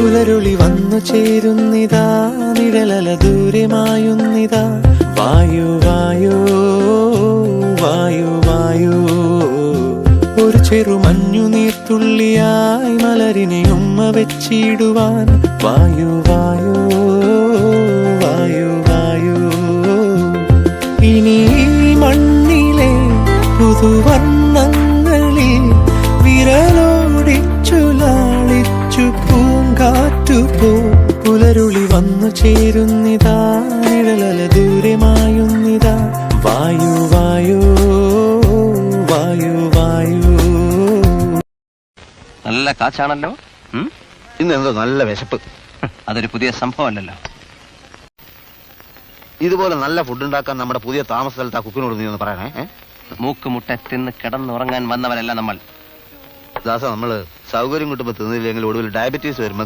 പുലരുളി വന്നു ചേരുന്നിതാ, നിഴലല ദൂരമായുന്നിതാ. വായു വായു വായു വായു, ഒരു ചെറു മഞ്ഞു നീർത്തുള്ളിയായി മലരിനെ ഉമ്മ വെച്ചിടുവാൻ. വായു വായു വായു വായു, ഇനി മണ്ണിലെ പുതുവർണ്ണങ്ങളിൽ വിരലോടിച്ചു ലാളിച്ചു പൂങ്കാറ്റുപോ. പുലരുളി വന്നു ചേരുന്നിതാ, നിഴലല ദൂരമായുന്നിതാ. വായു വായു വായു വായു. നല്ല കാച്ചാണല്ലോ. ഇന്നെന്തോ നല്ല വിശപ്പ്. അതൊരു പുതിയ സംഭവമല്ലല്ലോ. ഇതുപോലെ നല്ല ഫുഡ് ഉണ്ടാക്കാൻ നമ്മുടെ പുതിയ താമസ സ്ഥലത്ത് ആ കുക്കിനോട് നീ ഒന്ന് പറയണേ. മൂക്കുമുട്ട തിന്ന് കിടന്നുറങ്ങാൻ വന്നവരല്ല നമ്മൾ. ദാസ, നമ്മള് സൗകര്യം കിട്ടുമ്പോ തിന്നില്ലെങ്കിൽ ഒടുവിൽ ഡയബറ്റീസ് വരുമ്പോ